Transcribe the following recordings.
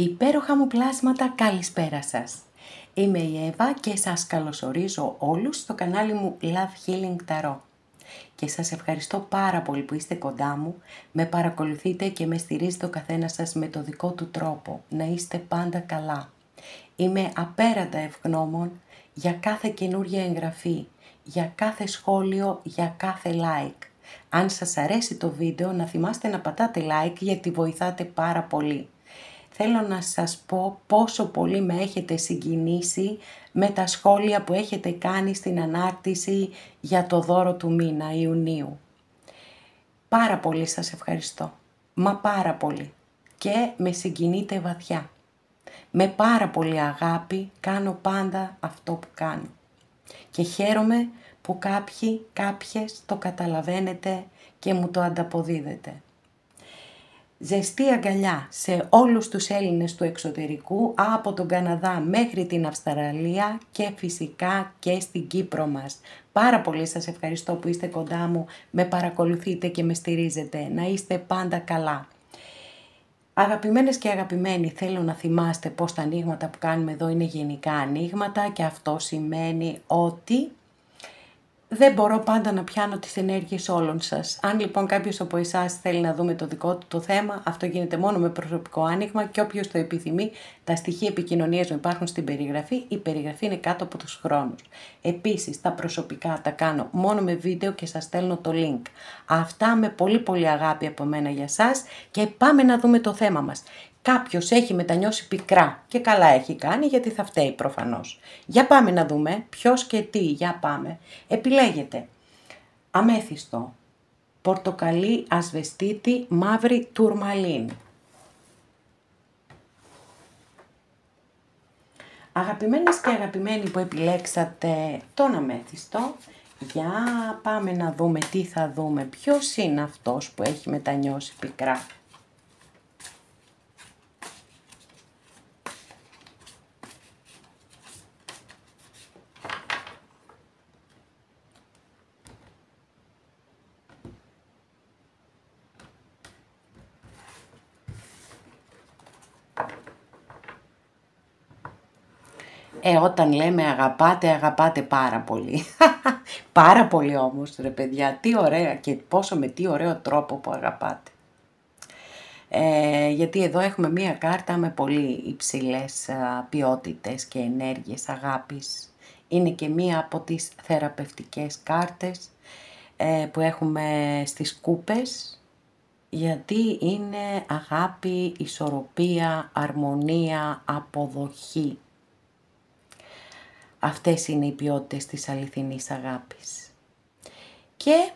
Υπέροχα μου πλάσματα, καλησπέρα σας. Είμαι η Εύα και σας καλωσορίζω όλους στο κανάλι μου Love Healing Tarot. Και σας ευχαριστώ πάρα πολύ που είστε κοντά μου, με παρακολουθείτε και με στηρίζετε ο καθένας σας με το δικό του τρόπο. Να είστε πάντα καλά. Είμαι απέρατα ευγνώμων για κάθε καινούργια εγγραφή, για κάθε σχόλιο, για κάθε like. Αν σας αρέσει το βίντεο, να θυμάστε να πατάτε like γιατί βοηθάτε πάρα πολύ. Θέλω να σας πω πόσο πολύ με έχετε συγκινήσει με τα σχόλια που έχετε κάνει στην ανάρτηση για το δώρο του μήνα Ιουνίου. Πάρα πολύ σας ευχαριστώ. Μα πάρα πολύ. Και με συγκινείτε βαθιά. Με πάρα πολύ αγάπη κάνω πάντα αυτό που κάνω. Και χαίρομαι που κάποιες το καταλαβαίνετε και μου το ανταποδίδετε. Ζεστή αγκαλιά σε όλους τους Έλληνες του εξωτερικού, από τον Καναδά μέχρι την Αυστραλία και φυσικά και στην Κύπρο μας. Πάρα πολύ σας ευχαριστώ που είστε κοντά μου, με παρακολουθείτε και με στηρίζετε. Να είστε πάντα καλά. Αγαπημένες και αγαπημένοι, θέλω να θυμάστε πως τα ανοίγματα που κάνουμε εδώ είναι γενικά ανοίγματα και αυτό σημαίνει ότι δεν μπορώ πάντα να πιάνω τις ενέργειες όλων σας. Αν λοιπόν κάποιος από εσάς θέλει να δούμε το δικό του το θέμα, αυτό γίνεται μόνο με προσωπικό άνοιγμα και όποιος το επιθυμεί, τα στοιχεία επικοινωνίας μου υπάρχουν στην περιγραφή. Η περιγραφή είναι κάτω από τους χρόνους. Επίσης, τα προσωπικά τα κάνω μόνο με βίντεο και σας στέλνω το link. Αυτά με πολύ πολύ αγάπη από μένα για σας και πάμε να δούμε το θέμα μας. Κάποιος έχει μετανιώσει πικρά και καλά έχει κάνει γιατί θα φταίει προφανώς. Για πάμε να δούμε ποιος και τι, για πάμε. Επιλέγετε αμέθιστο, πορτοκαλί ασβεστίτη, μαύρη τουρμαλίνη. Αγαπημένες και αγαπημένοι που επιλέξατε τον αμέθιστο, για πάμε να δούμε τι θα δούμε. Ποιος είναι αυτός που έχει μετανιώσει πικρά. Όταν λέμε αγαπάτε, αγαπάτε πάρα πολύ. Πάρα πολύ όμως ρε παιδιά, τι ωραία και πόσο με τι ωραίο τρόπο που αγαπάτε. Γιατί εδώ έχουμε μία κάρτα με πολύ υψηλές ποιότητες και ενέργειες αγάπης. Είναι και μία από τις θεραπευτικές κάρτες που έχουμε στις κούπες. Γιατί είναι αγάπη, ισορροπία, αρμονία, αποδοχή. Αυτές είναι οι ποιότητες της αληθινής αγάπης. Και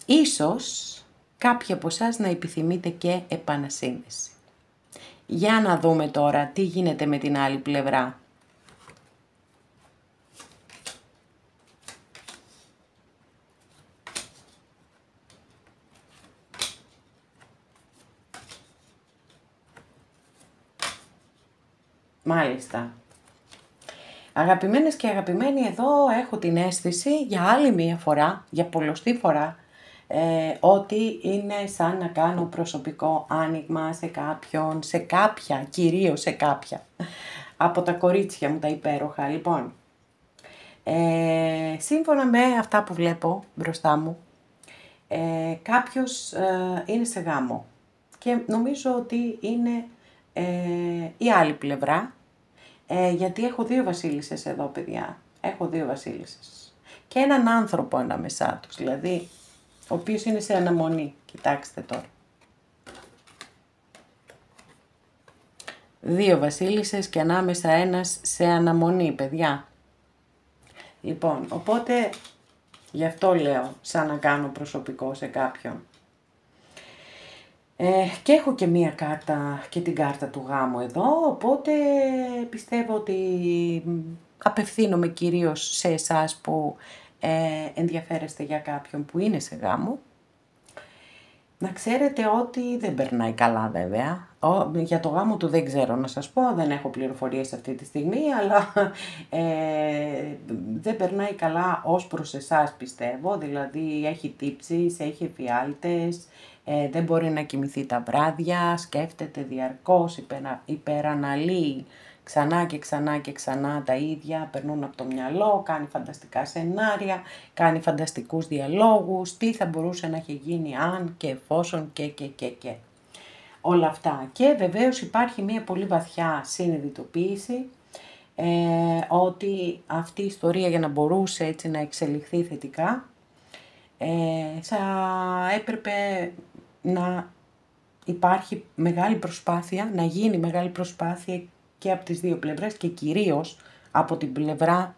ίσως κάποιοι από εσάς να επιθυμείτε και επανασύνδεση. Για να δούμε τώρα τι γίνεται με την άλλη πλευρά. Μάλιστα. Αγαπημένες και αγαπημένοι, εδώ έχω την αίσθηση για άλλη μία φορά, για πολλοστή φορά, ότι είναι σαν να κάνω προσωπικό άνοιγμα σε κάποιον, σε κάποια, κυρίως σε κάποια, από τα κορίτσια μου τα υπέροχα. Λοιπόν, σύμφωνα με αυτά που βλέπω μπροστά μου, κάποιος είναι σε γάμο και νομίζω ότι είναι η άλλη πλευρά. Γιατί έχω δύο βασίλισσες εδώ παιδιά, έχω δύο βασίλισσες και έναν άνθρωπο ανάμεσά τους, δηλαδή ο οποίος είναι σε αναμονή, κοιτάξτε τώρα. Δύο βασίλισσες και ανάμεσα ένας σε αναμονή παιδιά. Λοιπόν, οπότε γι' αυτό λέω σαν να κάνω προσωπικό σε κάποιον. Και έχω και μία κάρτα και την κάρτα του γάμου εδώ, οπότε πιστεύω ότι απευθύνομαι κυρίως σε εσάς που ενδιαφέρεστε για κάποιον που είναι σε γάμο. Να ξέρετε ότι δεν περνάει καλά βέβαια. Για το γάμο του δεν ξέρω να σας πω, δεν έχω πληροφορίες αυτή τη στιγμή, αλλά δεν περνάει καλά ως προς εσάς πιστεύω, δηλαδή έχει τύψεις, έχει εφιάλτες, δεν μπορεί να κοιμηθεί τα βράδια, σκέφτεται διαρκώς, υπεραναλύει ξανά και ξανά και ξανά τα ίδια, περνούν από το μυαλό, κάνει φανταστικά σενάρια, κάνει φανταστικούς διαλόγους, τι θα μπορούσε να έχει γίνει αν και εφόσον και. Όλα αυτά. Και βεβαίως υπάρχει μια πολύ βαθιά συνειδητοποίηση ότι αυτή η ιστορία για να μπορούσε έτσι να εξελιχθεί θετικά θα έπρεπε να υπάρχει μεγάλη προσπάθεια, να γίνει μεγάλη προσπάθεια και από τις δύο πλευρές και κυρίως από την πλευρά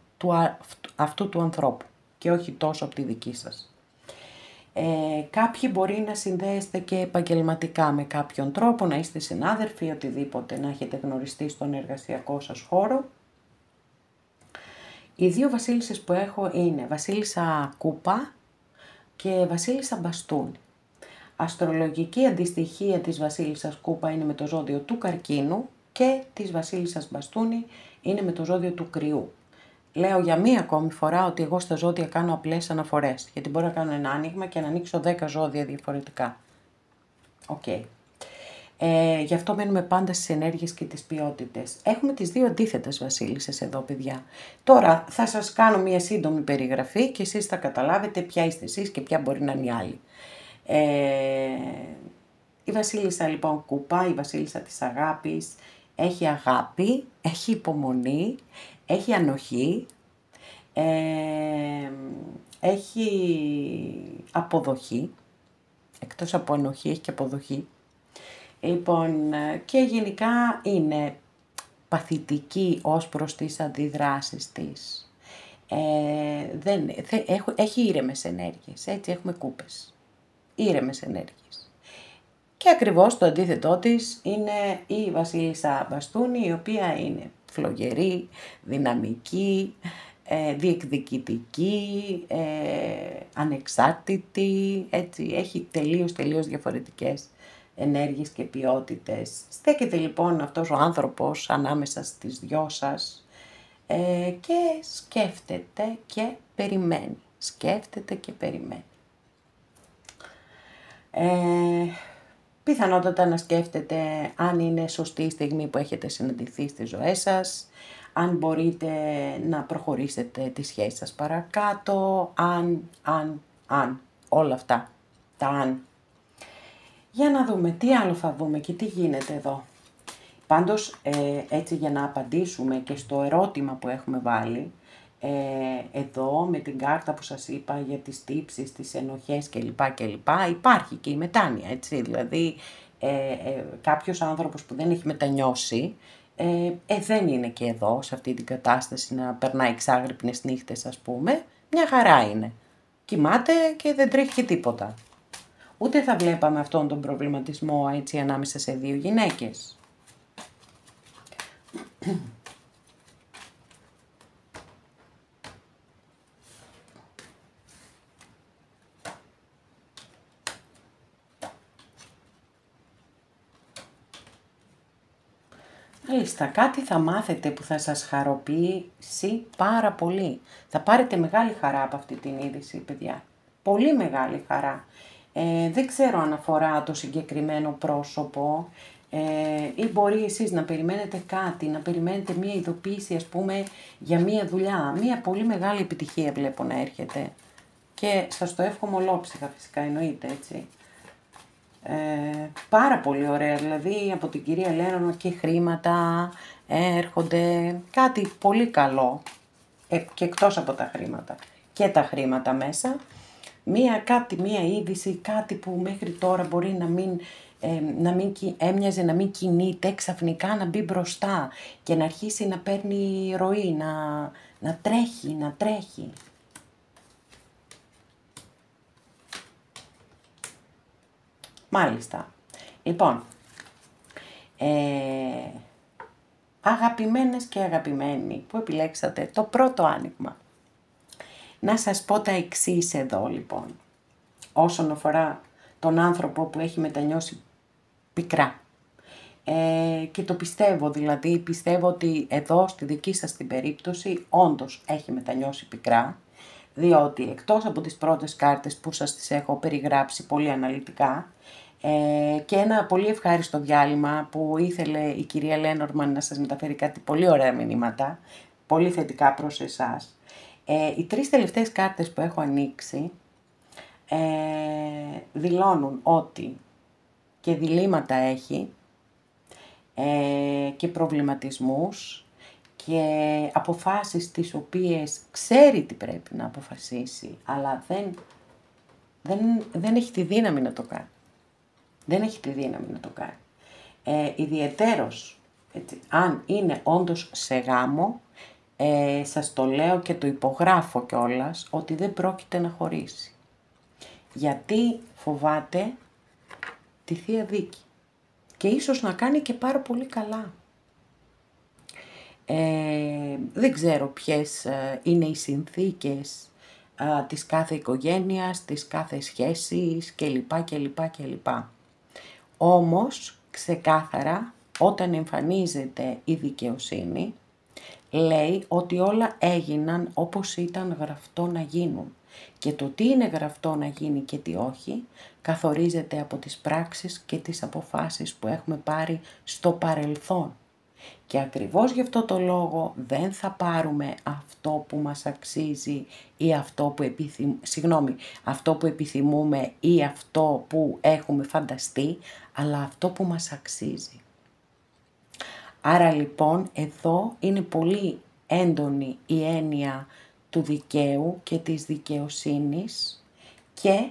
αυτού του ανθρώπου και όχι τόσο από τη δική σας. Κάποιοι μπορεί να συνδέεστε και επαγγελματικά με κάποιον τρόπο, να είστε συνάδελφοι, οτιδήποτε, να έχετε γνωριστεί στον εργασιακό σας χώρο. Οι δύο βασίλισσες που έχω είναι βασίλισσα Κούπα και βασίλισσα Μπαστούνη. Αστρολογική αντιστοιχεία της βασίλισσας Κούπα είναι με το ζώδιο του Καρκίνου και της βασίλισσας Μπαστούνη είναι με το ζώδιο του Κρυού. Λέω για μία ακόμη φορά ότι εγώ στα ζώδια κάνω απλές αναφορές, γιατί μπορώ να κάνω ένα άνοιγμα και να ανοίξω 10 ζώδια διαφορετικά. Οκ. Γι' αυτό μένουμε πάντα στις ενέργειες και τις ποιότητες. Έχουμε τις δύο αντίθετες βασίλισσες εδώ, παιδιά. Τώρα θα σας κάνω μία σύντομη περιγραφή και εσείς θα καταλάβετε ποια είστε εσείς και ποια μπορεί να είναι η άλλη. Η βασίλισσα λοιπόν Κούπα, η βασίλισσα της αγάπης, έχει αγάπη, έχει υπομονή, έχει ανοχή, έχει αποδοχή, εκτός από ανοχή έχει και αποδοχή. Λοιπόν, και γενικά είναι παθητική ως προς τις αντιδράσεις της. Έχει ήρεμες ενέργειες, έτσι έχουμε κούπες, ήρεμες ενέργειες. Και ακριβώς το αντίθετό της είναι η βασίλισσα Μπαστούνη, η οποία είναι φλογερή, δυναμική, διεκδικητική, ανεξάρτητη, έτσι, έχει τελείως διαφορετικές ενέργειες και ποιότητες. Στέκεται λοιπόν αυτός ο άνθρωπος ανάμεσα στις δυο σας και σκέφτεται και περιμένει. Σκέφτεται και περιμένει. Πιθανότατα να σκέφτετε αν είναι σωστή η στιγμή που έχετε συναντηθεί στις ζωές σας, αν μπορείτε να προχωρήσετε τη σχέση σας παρακάτω, αν, όλα αυτά, τα αν. Για να δούμε τι άλλο θα δούμε και τι γίνεται εδώ. Πάντως, έτσι για να απαντήσουμε και στο ερώτημα που έχουμε βάλει, εδώ με την κάρτα που σας είπα για τις τύψεις, τις ενοχές κλπ. Υπάρχει και η μετάνοια, έτσι, δηλαδή κάποιος άνθρωπος που δεν έχει μετανιώσει, δεν είναι και εδώ σε αυτή την κατάσταση να περνάει εξάγρυπνες νύχτες ας πούμε, μια χαρά είναι. Κοιμάται και δεν τρέχει και τίποτα. Ούτε θα βλέπαμε αυτόν τον προβληματισμό έτσι ανάμεσα σε δύο γυναίκες. Μάλιστα, κάτι θα μάθετε που θα σας χαροποιήσει πάρα πολύ. Θα πάρετε μεγάλη χαρά από αυτή την είδηση, παιδιά. Πολύ μεγάλη χαρά. Δεν ξέρω αν αφορά το συγκεκριμένο πρόσωπο ή μπορεί εσείς να περιμένετε κάτι, να περιμένετε μία ειδοποίηση ας πούμε για μία δουλειά. Μία πολύ μεγάλη επιτυχία βλέπω να έρχεται. Και σας το εύχομαι ολόψυχα φυσικά, εννοείται έτσι. Πάρα πολύ ωραία, δηλαδή από την κυρία Λένονα και χρήματα έρχονται, κάτι πολύ καλό και εκτός από τα χρήματα και τα χρήματα μέσα, μία είδηση, κάτι που μέχρι τώρα μπορεί έμοιαζε να μην κινείται, ξαφνικά να μπει μπροστά και να αρχίσει να παίρνει ροή, να τρέχει. Μάλιστα. Λοιπόν, αγαπημένες και αγαπημένοι που επιλέξατε το πρώτο άνοιγμα. Να σας πω τα εξής εδώ λοιπόν, όσον αφορά τον άνθρωπο που έχει μετανιώσει πικρά. Και το πιστεύω, δηλαδή πιστεύω ότι εδώ στη δική σας την περίπτωση όντως έχει μετανιώσει πικρά, διότι εκτός από τις πρώτες κάρτες που σας τις έχω περιγράψει πολύ αναλυτικά και ένα πολύ ευχάριστο διάλειμμα που ήθελε η κυρία Λένορμαν να σας μεταφέρει κάτι πολύ ωραία μηνύματα, πολύ θετικά προς εσάς. Οι τρεις τελευταίες κάρτες που έχω ανοίξει δηλώνουν ότι και διλήμματα έχει και προβληματισμούς και αποφάσεις τις οποίες ξέρει τι πρέπει να αποφασίσει, αλλά δεν έχει τη δύναμη να το κάνει. Δεν έχει τη δύναμη να το κάνει. Ιδιαιτέρως, έτσι, αν είναι όντως σε γάμο, σας το λέω και το υπογράφω κιόλας, ότι δεν πρόκειται να χωρίσει. Γιατί φοβάται τη Θεία Δίκη. Και ίσως να κάνει και πάρα πολύ καλά. Δεν ξέρω ποιες είναι οι συνθήκες της κάθε οικογένειας, της κάθε σχέσης κλπ. Όμως, ξεκάθαρα, όταν εμφανίζεται η δικαιοσύνη, λέει ότι όλα έγιναν όπως ήταν γραφτό να γίνουν. Και το τι είναι γραφτό να γίνει και τι όχι, καθορίζεται από τις πράξεις και τις αποφάσεις που έχουμε πάρει στο παρελθόν. Και ακριβώς γι' αυτό το λόγο δεν θα πάρουμε αυτό που μας αξίζει ή αυτό που επιθυμούμε ή αυτό που έχουμε φανταστεί, αλλά αυτό που μας αξίζει. Άρα λοιπόν εδώ είναι πολύ έντονη η έννοια του δικαίου και της δικαιοσύνης και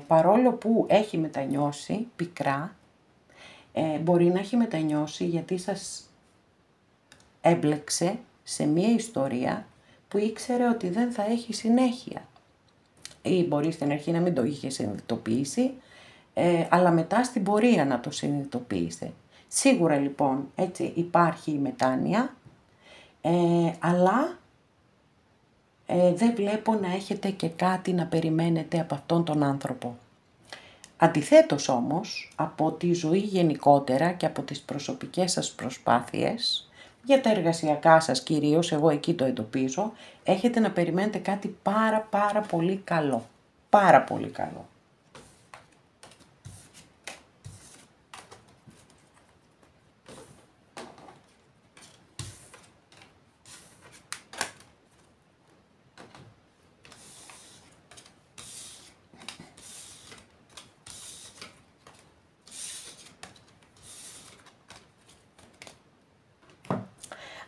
παρόλο που έχει μετανιώσει πικρά, μπορεί να έχει μετανιώσει γιατί σας έμπλεξε σε μία ιστορία που ήξερε ότι δεν θα έχει συνέχεια. Ή μπορεί στην αρχή να μην το είχε συνειδητοποιήσει, αλλά μετά στην πορεία να το συνειδητοποίησε. Σίγουρα λοιπόν έτσι υπάρχει η μετάνοια, αλλά δεν βλέπω να έχετε και κάτι να περιμένετε από αυτόν τον άνθρωπο. Αντιθέτως όμως, από τη ζωή γενικότερα και από τις προσωπικές σας προσπάθειες, για τα εργασιακά σας κυρίως, εγώ εκεί το εντοπίζω, έχετε να περιμένετε κάτι πάρα πολύ καλό. Πάρα πολύ καλό.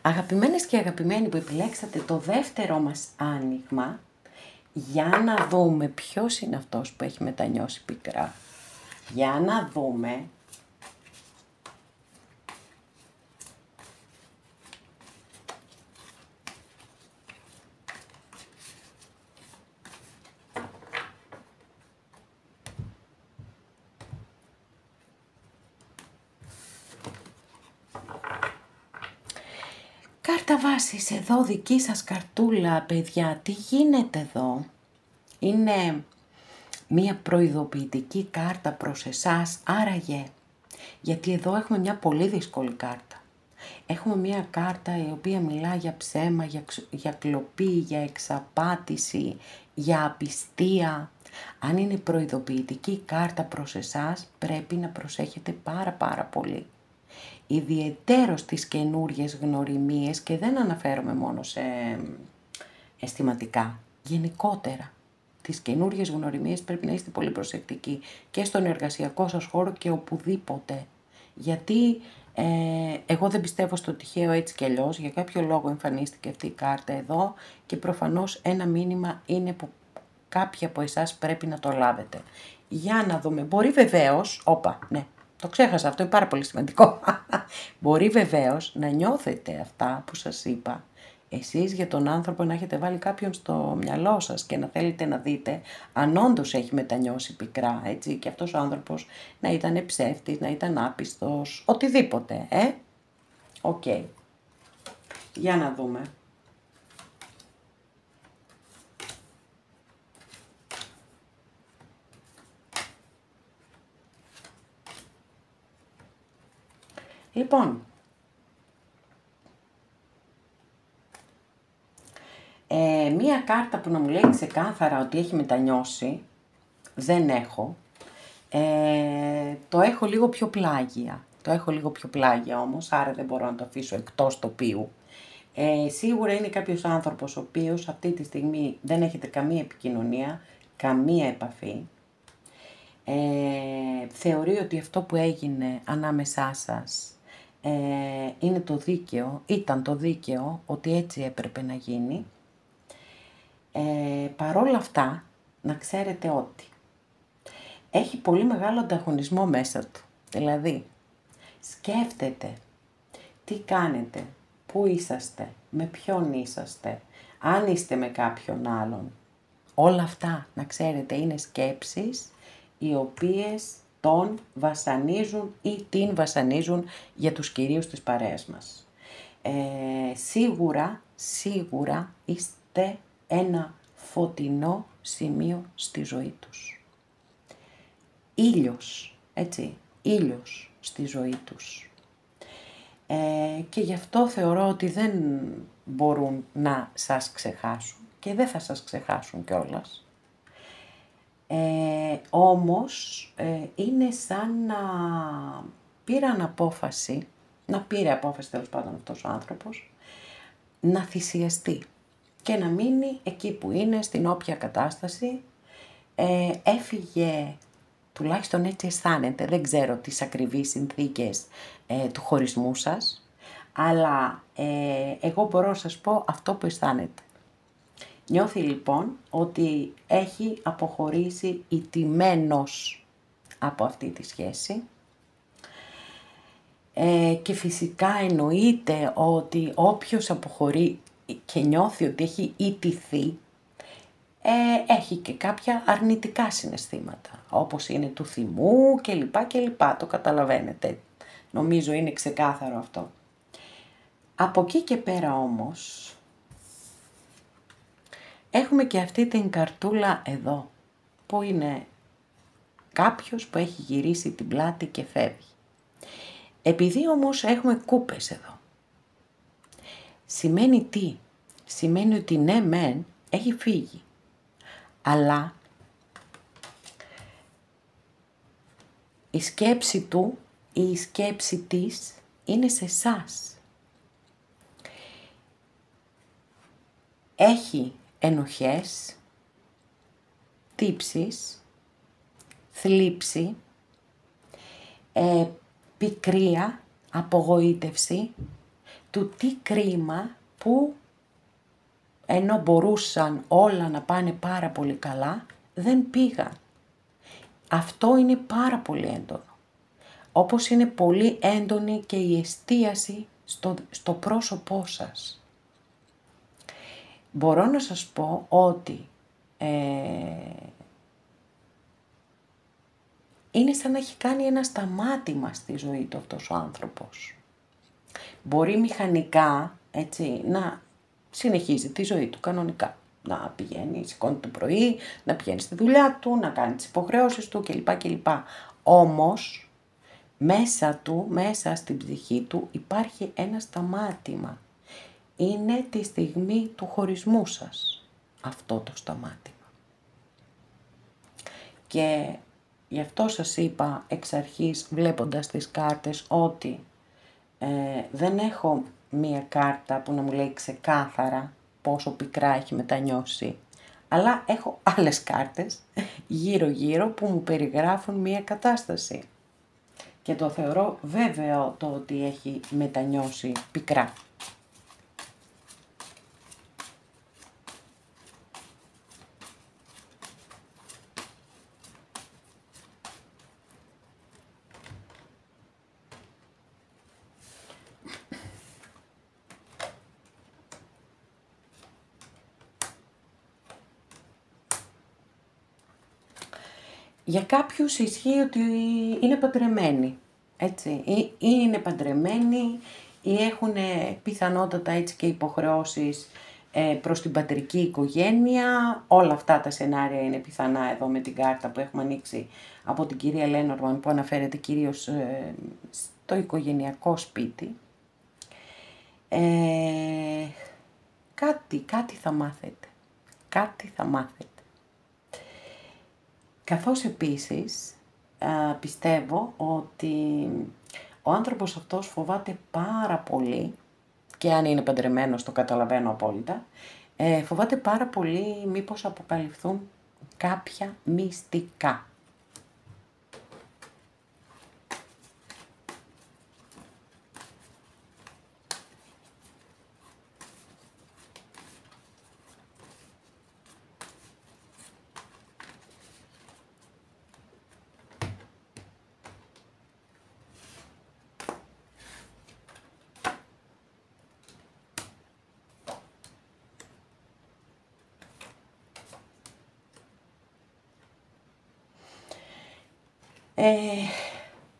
Αγαπημένες και αγαπημένοι που επιλέξατε το δεύτερο μας άνοιγμα, για να δούμε ποιος είναι αυτός που έχει μετανιώσει πικρά. Για να δούμε. Κάρτα βάσης, εδώ δική σας καρτούλα, παιδιά, τι γίνεται εδώ? Είναι μία προειδοποιητική κάρτα προς εσάς, άραγε, γιατί εδώ έχουμε μια πολύ δύσκολη κάρτα. Έχουμε μια κάρτα η οποία μιλά για ψέμα, για κλοπή, για εξαπάτηση, για απιστία. Αν είναι προειδοποιητική κάρτα προς εσάς, πρέπει να προσέχετε πάρα πολύ. Ιδιαιτέρως τις καινούριες γνωριμίες, και δεν αναφέρομαι μόνο σε αισθηματικά, γενικότερα. Τις καινούριες γνωριμίες πρέπει να είστε πολύ προσεκτικοί και στον εργασιακό σας χώρο και οπουδήποτε. Γιατί εγώ δεν πιστεύω στο τυχαίο έτσι κι αλλιώς, για κάποιο λόγο εμφανίστηκε αυτή η κάρτα εδώ και προφανώς ένα μήνυμα είναι που κάποιοι από εσάς πρέπει να το λάβετε. Για να δούμε, μπορεί βεβαίως, το ξέχασα, αυτό είναι πάρα πολύ σημαντικό. Μπορεί βεβαίως να νιώθετε αυτά που σας είπα, εσείς για τον άνθρωπο να έχετε βάλει κάποιον στο μυαλό σας και να θέλετε να δείτε αν όντως έχει μετανιώσει πικρά, έτσι, και αυτός ο άνθρωπος να ήταν ψεύτης, να ήταν άπιστος, οτιδήποτε, Οκ. Για να δούμε. Λοιπόν, μία κάρτα που να μου λέει ξεκάθαρα ότι έχει μετανιώσει, δεν έχω. Το έχω λίγο πιο πλάγια. Το έχω λίγο πιο πλάγια όμως, άρα δεν μπορώ να το αφήσω εκτός τοπίου. Σίγουρα είναι κάποιος άνθρωπος ο οποίος αυτή τη στιγμή δεν έχετε καμία επικοινωνία, καμία επαφή. Θεωρεί ότι αυτό που έγινε ανάμεσά σας είναι το δίκαιο, ήταν το δίκαιο, ότι έτσι έπρεπε να γίνει. Παρόλα αυτά, να ξέρετε ότι έχει πολύ μεγάλο ανταγωνισμό μέσα του. Δηλαδή, σκέφτεται τι κάνετε, πού είσαστε, με ποιον είσαστε, αν είστε με κάποιον άλλον. Όλα αυτά, να ξέρετε, είναι σκέψεις οι οποίες τον βασανίζουν ή την βασανίζουν για τους κυρίους της παρέας μας. Σίγουρα είστε ένα φωτεινό σημείο στη ζωή τους. Ήλιος, έτσι, ήλιος στη ζωή τους. Και γι' αυτό θεωρώ ότι δεν μπορούν να σας ξεχάσουν και δεν θα σας ξεχάσουν κιόλας. Όμως είναι σαν να πήρε απόφαση τέλος πάντων αυτός ο άνθρωπος, να θυσιαστεί και να μείνει εκεί που είναι, στην όποια κατάσταση. Έφυγε, τουλάχιστον έτσι αισθάνεται, δεν ξέρω τις ακριβείς συνθήκες του χωρισμού σας, αλλά εγώ μπορώ να σας πω αυτό που αισθάνεται. Νιώθει λοιπόν ότι έχει αποχωρήσει ηττημένος από αυτή τη σχέση και φυσικά εννοείται ότι όποιος αποχωρεί και νιώθει ότι έχει ιτηθεί, έχει και κάποια αρνητικά συναισθήματα, όπως είναι του θυμού κλπ. Το καταλαβαίνετε. Νομίζω είναι ξεκάθαρο αυτό. Από εκεί και πέρα όμως, έχουμε και αυτή την καρτούλα εδώ, που είναι κάποιος που έχει γυρίσει την πλάτη και φεύγει. Επειδή όμως έχουμε κούπες εδώ, σημαίνει τι? Σημαίνει ότι ναι μεν έχει φύγει, αλλά η σκέψη του ή η σκέψη της είναι σε εσάς. Έχει ενοχές, τύψεις, θλίψη, πικρία, απογοήτευση του τι κρίμα που ενώ μπορούσαν όλα να πάνε πάρα πολύ καλά, δεν πήγαν. Αυτό είναι πάρα πολύ έντονο. Όπως είναι πολύ έντονη και η εστίαση στο πρόσωπό σας. Μπορώ να σας πω ότι είναι σαν να έχει κάνει ένα σταμάτημα στη ζωή του αυτός ο άνθρωπος. Μπορεί μηχανικά, έτσι, να συνεχίζει τη ζωή του κανονικά. Να πηγαίνει, σηκώνει το πρωί, να πηγαίνει στη δουλειά του, να κάνει τις υποχρεώσεις του κλπ. Όμως, μέσα του, μέσα στην ψυχή του υπάρχει ένα σταμάτημα. Είναι τη στιγμή του χωρισμού σας αυτό το σταμάτημα. Και γι' αυτό σας είπα εξ αρχής, βλέποντας τις κάρτες, ότι δεν έχω μία κάρτα που να μου λέει ξεκάθαρα πόσο πικρά έχει μετανιώσει, αλλά έχω άλλες κάρτες γύρω-γύρω που μου περιγράφουν μία κατάσταση. Και το θεωρώ βέβαιο το ότι έχει μετανιώσει πικρά. Για κάποιους ισχύει ότι είναι παντρεμένοι, έτσι, ή είναι παντρεμένοι ή έχουν πιθανότατα έτσι και υποχρεώσεις προς την πατρική οικογένεια. Όλα αυτά τα σενάρια είναι πιθανά εδώ με την κάρτα που έχουμε ανοίξει από την κυρία Λένορμαν, που αναφέρεται κυρίως στο οικογενειακό σπίτι. Κάτι θα μάθετε. Κάτι θα μάθετε. Καθώς επίσης πιστεύω ότι ο άνθρωπος αυτός φοβάται πάρα πολύ, και αν είναι παντρεμένος το καταλαβαίνω απόλυτα, φοβάται πάρα πολύ μήπως αποκαλυφθούν κάποια μυστικά.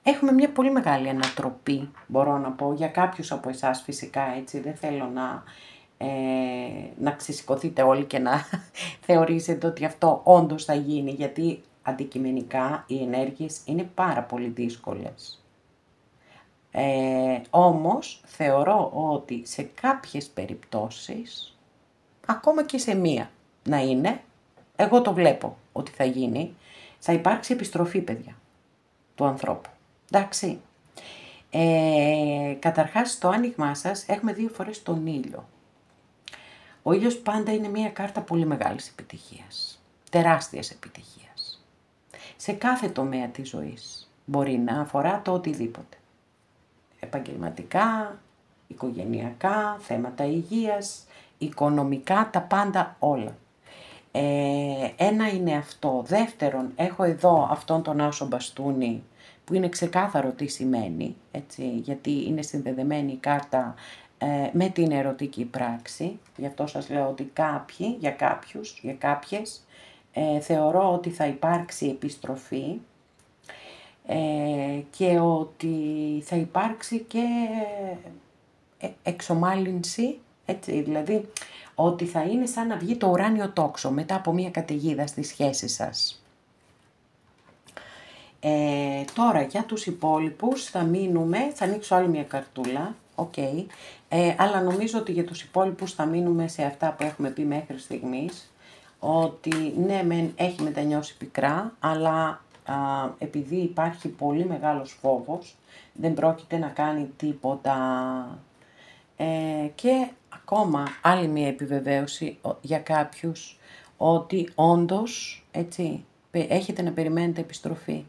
Έχουμε μια πολύ μεγάλη ανατροπή, μπορώ να πω, για κάποιους από εσάς φυσικά, έτσι, δεν θέλω να ξεσηκωθείτε όλοι και να θεωρήσετε ότι αυτό όντως θα γίνει, γιατί αντικειμενικά οι ενέργειες είναι πάρα πολύ δύσκολες. Όμως θεωρώ ότι σε κάποιες περιπτώσεις, ακόμα και σε μία να είναι, εγώ το βλέπω ότι θα γίνει, θα υπάρξει επιστροφή, παιδιά, του ανθρώπου. Εντάξει. Καταρχάς, στο άνοιγμά σας έχουμε 2 φορές τον ήλιο. Ο ήλιος πάντα είναι μια κάρτα πολύ μεγάλης επιτυχίας, τεράστιας επιτυχίας. Σε κάθε τομέα της ζωής μπορεί να αφορά το οτιδήποτε. Επαγγελματικά, οικογενειακά, θέματα υγείας, οικονομικά, τα πάντα όλα. Ένα είναι αυτό. Δεύτερον, έχω εδώ αυτόν τον άσο μπαστούνι, που είναι ξεκάθαρο τι σημαίνει, έτσι, γιατί είναι συνδεδεμένη η κάρτα με την ερωτική πράξη. Γι' αυτό σας λέω ότι κάποιοι, για κάποιους, για κάποιες, θεωρώ ότι θα υπάρξει επιστροφή και ότι θα υπάρξει και εξομάλυνση, έτσι, δηλαδή ότι θα είναι σαν να βγει το ουράνιο τόξο μετά από μια καταιγίδα στη σχέση σας. Τώρα για τους υπόλοιπους θα ανοίξω άλλη μια καρτούλα, okay. Αλλά νομίζω ότι για τους υπόλοιπους θα μείνουμε σε αυτά που έχουμε πει μέχρι στιγμής, ότι ναι, έχει μετανιώσει πικρά, αλλά επειδή υπάρχει πολύ μεγάλος φόβος, δεν πρόκειται να κάνει τίποτα. Και ακόμα άλλη μια επιβεβαίωση για κάποιους, ότι όντως, έτσι, έχετε να περιμένετε επιστροφή.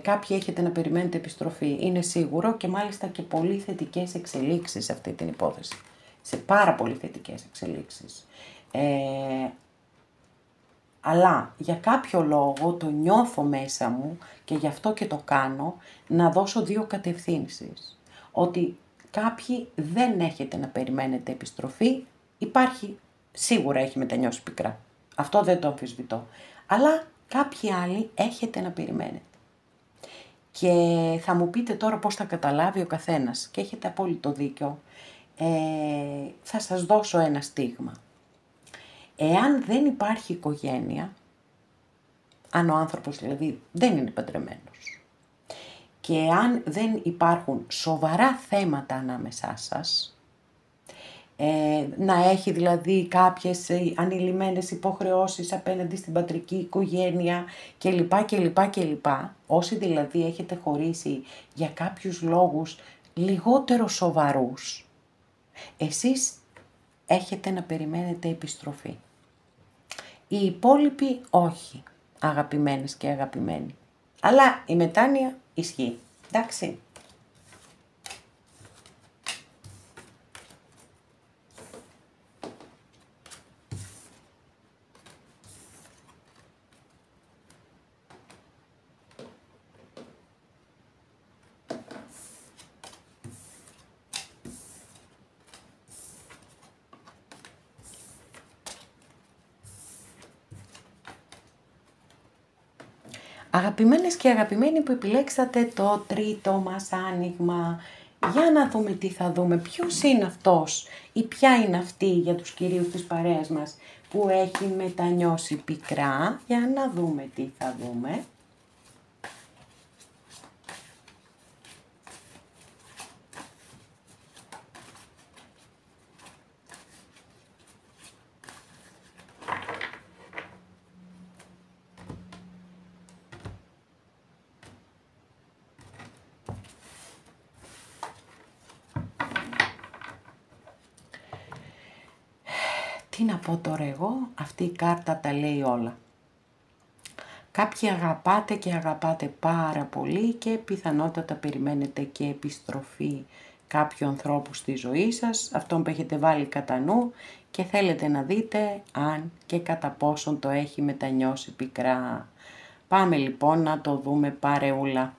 Κάποιοι έχετε να περιμένετε επιστροφή, είναι σίγουρο, και μάλιστα και πολύ θετικές εξελίξεις σε αυτή την υπόθεση. Σε πάρα πολύ θετικές εξελίξεις. Αλλά για κάποιο λόγο το νιώθω μέσα μου, και γι' αυτό και το κάνω, να δώσω 2 κατευθύνσεις. Ότι κάποιοι δεν έχετε να περιμένετε επιστροφή, σίγουρα έχει μετανιώσει πικρά. Αυτό δεν το αμφισβητώ. Αλλά κάποιοι άλλοι έχετε να περιμένετε. Και θα μου πείτε τώρα πώς θα καταλάβει ο καθένας, και έχετε απόλυτο δίκιο. Θα σας δώσω ένα στίγμα. Εάν δεν υπάρχει οικογένεια, αν ο άνθρωπος δηλαδή δεν είναι παντρεμένος, και αν δεν υπάρχουν σοβαρά θέματα ανάμεσά σας, να έχει δηλαδή κάποιες ανηλυμένες υποχρεώσεις απέναντι στην πατρική οικογένεια κλπ. Όσοι δηλαδή έχετε χωρίσει για κάποιους λόγους λιγότερο σοβαρούς, εσείς έχετε να περιμένετε επιστροφή. Οι υπόλοιποι όχι, αγαπημένες και αγαπημένοι. Αλλά η μετάνοια ισχύει, εντάξει. Αγαπημένες και αγαπημένοι που επιλέξατε το τρίτο μας άνοιγμα, Για να δούμε τι θα δούμε, ποιος είναι αυτός ή ποια είναι αυτή για τους κυρίους της παρέας μας που έχει μετανιώσει πικρά. Για να δούμε τι θα δούμε. Τι να πω τώρα εγώ, αυτή η κάρτα τα λέει όλα. Κάποιοι αγαπάτε και αγαπάτε πάρα πολύ και πιθανότατα περιμένετε και επιστροφή κάποιου ανθρώπου στη ζωή σας, αυτόν που έχετε βάλει κατά νου και θέλετε να δείτε αν και κατά πόσον το έχει μετανιώσει πικρά. Πάμε λοιπόν να το δούμε παρεούλα.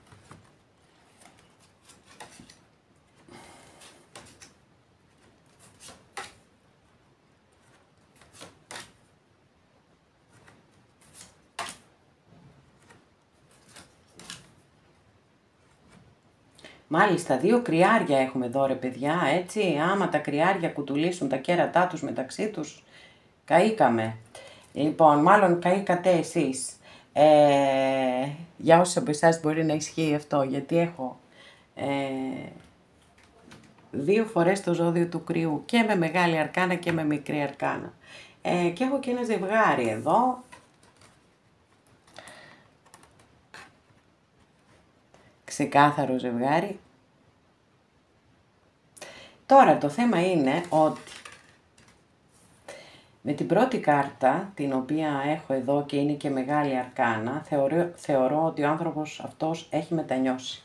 Μάλιστα, 2 κρυάρια έχουμε εδώ ρε παιδιά, έτσι, άμα τα κρυάρια κουτουλήσουν τα κέρατά τους μεταξύ τους, καήκαμε. Λοιπόν, μάλλον καήκατε εσείς. Για όσους από εσάς μπορεί να ισχύει αυτό, γιατί έχω 2 φορές το ζώδιο του κρυού και με μεγάλη αρκάνα και με μικρή αρκάνα. Και έχω και ένα ζευγάρι εδώ. Ξεκάθαρο ζευγάρι. Τώρα το θέμα είναι ότι με την πρώτη κάρτα, την οποία έχω εδώ και είναι και μεγάλη αρκάνα, θεωρώ ότι ο άνθρωπος αυτός έχει μετανιώσει.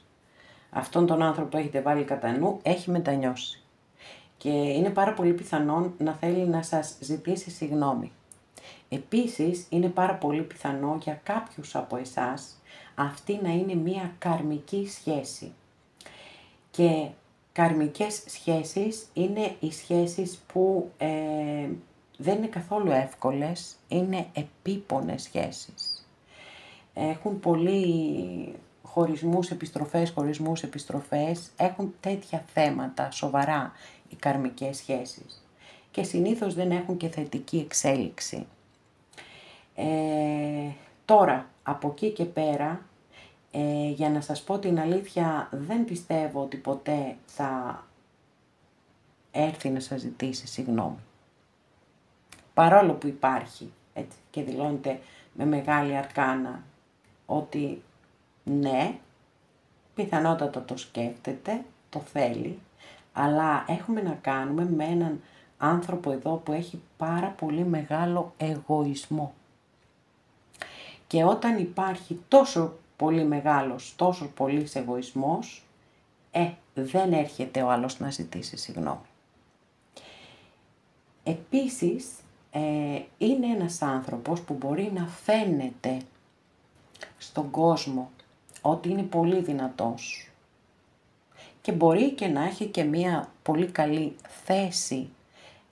Αυτόν τον άνθρωπο που έχετε βάλει κατά νου έχει μετανιώσει. Και είναι πάρα πολύ πιθανόν να θέλει να σας ζητήσει συγγνώμη. Επίσης, είναι πάρα πολύ πιθανό για κάποιους από εσάς αυτή να είναι μία καρμική σχέση. Και καρμικές σχέσεις είναι οι σχέσεις που δεν είναι καθόλου εύκολες, είναι επίπονες σχέσεις. Έχουν πολύ χωρισμούς, επιστροφές, έχουν τέτοια θέματα σοβαρά οι καρμικές σχέσεις. Και συνήθως δεν έχουν και θετική εξέλιξη. Τώρα, από εκεί και πέρα, για να σας πω την αλήθεια, δεν πιστεύω ότι ποτέ θα έρθει να σας ζητήσει συγγνώμη. Παρόλο που υπάρχει, έτσι, και δηλώνεται με μεγάλη αρκάνα ότι ναι, πιθανότατα το σκέφτεται, το θέλει, αλλά έχουμε να κάνουμε με έναν άνθρωπο εδώ που έχει πάρα πολύ μεγάλο εγωισμό. Και όταν υπάρχει τόσο πολύ μεγάλος, τόσο πολύς εγωισμός, δεν έρχεται ο άλλος να ζητήσει συγγνώμη. Επίσης, είναι ένας άνθρωπος που μπορεί να φαίνεται στον κόσμο ότι είναι πολύ δυνατός και μπορεί και να έχει και μία πολύ καλή θέση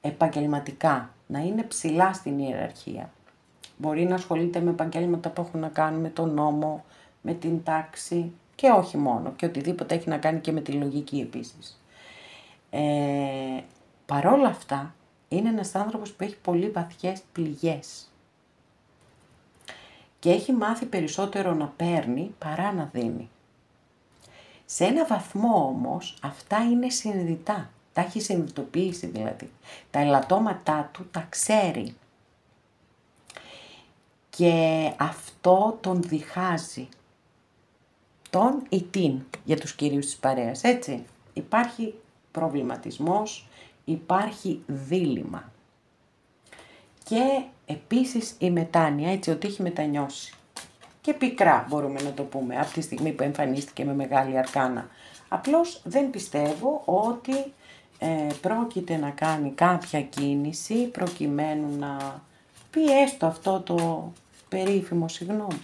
επαγγελματικά, να είναι ψηλά στην ιεραρχία. Μπορεί να ασχολείται με επαγγέλματα που έχουν να κάνουν με τον νόμο, με την τάξη και όχι μόνο, και οτιδήποτε έχει να κάνει και με τη λογική επίσης. Παρόλα αυτά, είναι ένας άνθρωπος που έχει πολύ βαθιές πληγές και έχει μάθει περισσότερο να παίρνει παρά να δίνει. Σε ένα βαθμό όμως αυτά είναι συνειδητά, τα έχει συνειδητοποιήσει δηλαδή. Τα ελαττώματά του τα ξέρει και αυτό τον διχάζει, τον ή την, για τους κυρίους της παρέας, έτσι. Υπάρχει προβληματισμός, υπάρχει δίλημμα. Και επίσης η μετάνοια, έτσι, ότι έχει μετανιώσει. Και πικρά μπορούμε να το πούμε, από τη στιγμή που εμφανίστηκε με μεγάλη αρκάνα. Απλώς δεν πιστεύω ότι πρόκειται να κάνει κάποια κίνηση προκειμένου να πει έστω αυτό το περίφημο συγγνώμη.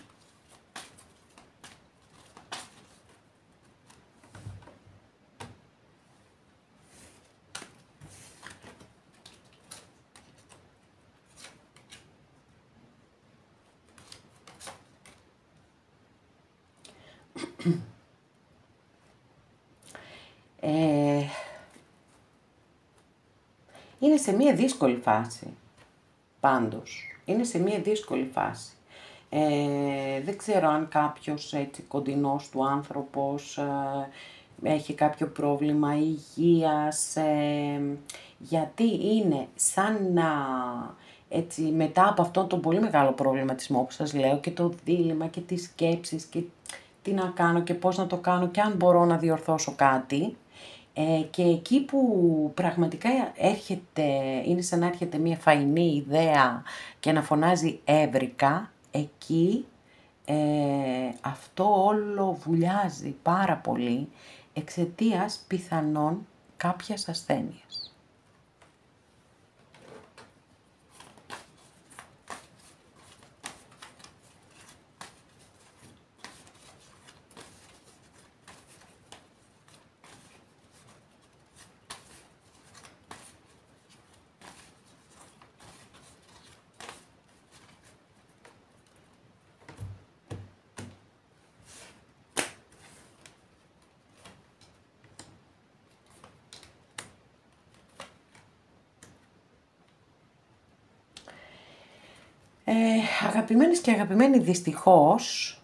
Είναι σε μία δύσκολη φάση, πάντως. Είναι σε μία δύσκολη φάση. Δεν ξέρω αν κάποιος έτσι κοντινός του άνθρωπος έχει κάποιο πρόβλημα υγείας, γιατί είναι σαν να, έτσι, μετά από αυτό το πολύ μεγάλο προβληματισμό που σας λέω και το δίλημμα και τις σκέψεις και τι να κάνω και πώς να το κάνω και αν μπορώ να διορθώσω κάτι, και εκεί που πραγματικά είναι σαν να έρχεται μια φαϊνή ιδέα και να φωνάζει έβρικα, εκεί αυτό όλο βουλιάζει πάρα πολύ εξαιτίας πιθανόν κάποιας ασθένειας. Αγαπημένες και αγαπημένοι, δυστυχώς,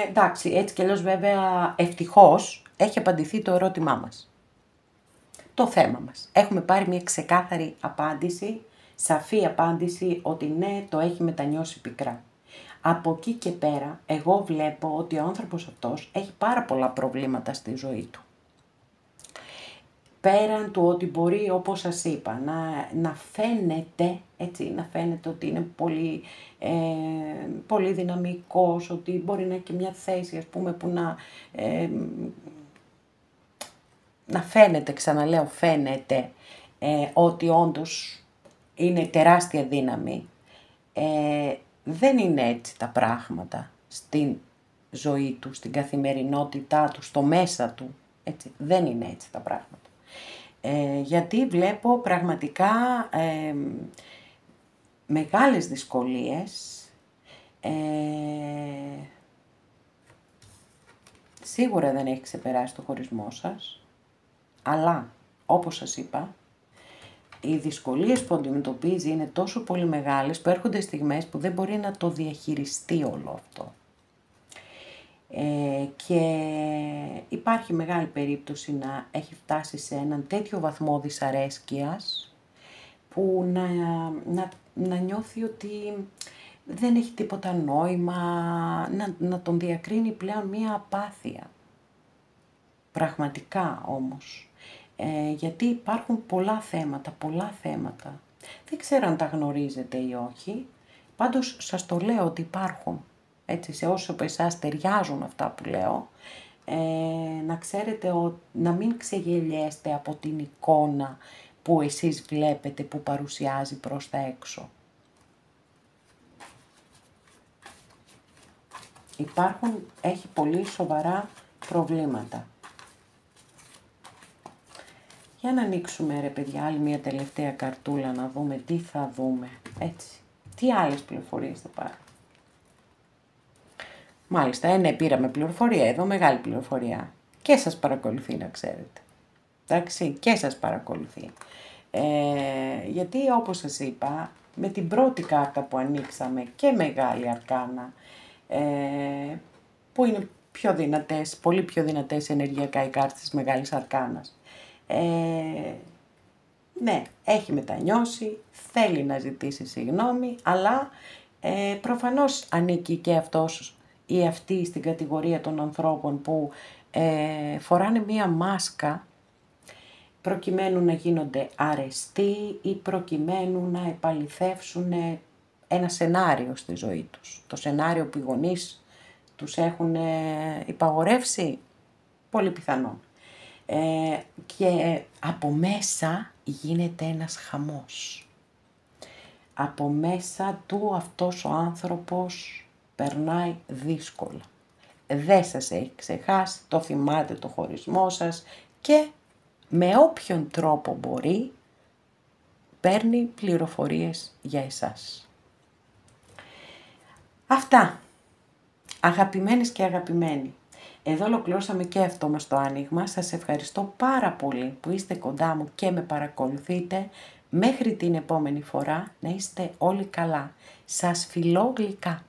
εντάξει, έτσι κι αλλιώς βέβαια ευτυχώς έχει απαντηθεί το ερώτημά μας. Το θέμα μας. Έχουμε πάρει μια ξεκάθαρη απάντηση, σαφή απάντηση ότι ναι, το έχει μετανιώσει πικρά. Από εκεί και πέρα, εγώ βλέπω ότι ο άνθρωπος αυτός έχει πάρα πολλά προβλήματα στη ζωή του. Πέραν του ότι μπορεί, όπως σας είπα, να φαίνεται, έτσι, να φαίνεται ότι είναι πολύ, πολύ δυναμικός, ότι μπορεί να έχει και μια θέση, ας πούμε, που να φαίνεται, ξαναλέω, φαίνεται ότι όντως είναι τεράστια δύναμη. Δεν είναι έτσι τα πράγματα στην ζωή του, στην καθημερινότητά του, στο μέσα του, έτσι, δεν είναι έτσι τα πράγματα. Γιατί βλέπω πραγματικά μεγάλες δυσκολίες, σίγουρα δεν έχει ξεπεράσει το χωρισμό σας, αλλά όπως σας είπα, οι δυσκολίες που αντιμετωπίζει είναι τόσο πολύ μεγάλες που έρχονται στιγμές που δεν μπορεί να το διαχειριστεί όλο αυτό. Και υπάρχει μεγάλη περίπτωση να έχει φτάσει σε έναν τέτοιο βαθμό δυσαρέσκειας που να νιώθει ότι δεν έχει τίποτα νόημα, να τον διακρίνει πλέον μία απάθεια. Πραγματικά όμως. Γιατί υπάρχουν πολλά θέματα. Δεν ξέρω αν τα γνωρίζετε ή όχι, πάντως σας το λέω ότι υπάρχουν. Έτσι, σε όσους από εσάς ταιριάζουν αυτά που λέω, να ξέρετε να μην ξεγελιέστε από την εικόνα που εσείς βλέπετε που παρουσιάζει προς τα έξω. Έχει πολύ σοβαρά προβλήματα. Για να ανοίξουμε, ρε παιδιά, άλλη μια τελευταία καρτούλα να δούμε τι θα δούμε, έτσι. Τι άλλες πληροφορίες θα πάρουμε. Μάλιστα, ναι, πήραμε πληροφορία εδώ, μεγάλη πληροφορία. Και σας παρακολουθεί, να ξέρετε. Εντάξει, και σας παρακολουθεί. Γιατί όπως σας είπα, με την πρώτη κάρτα που ανοίξαμε και μεγάλη αρκάνα, που είναι πιο δυνατές, πολύ πιο δυνατές ενεργειακά οι κάρτες της μεγάλης αρκάνας. Ναι, έχει μετανιώσει, θέλει να ζητήσει συγγνώμη, αλλά προφανώς ανήκει και αυτός ή αυτή στην κατηγορία των ανθρώπων που φοράνε μία μάσκα προκειμένου να γίνονται αρεστοί ή προκειμένου να επαληθεύσουν ένα σενάριο στη ζωή τους. Το σενάριο που οι γονείς τους έχουν υπαγορεύσει, πολύ πιθανόν. Και από μέσα γίνεται ένας χαμός. Από μέσα του αυτός ο άνθρωπος περνάει δύσκολα. Δεν σας έχει ξεχάσει, το θυμάται το χωρισμό σας και με όποιον τρόπο μπορεί παίρνει πληροφορίες για εσάς. Αυτά, αγαπημένες και αγαπημένοι. Εδώ ολοκληρώσαμε και αυτό μας το άνοιγμα. Σας ευχαριστώ πάρα πολύ που είστε κοντά μου και με παρακολουθείτε. Μέχρι την επόμενη φορά να είστε όλοι καλά. Σας φιλώ γλυκά.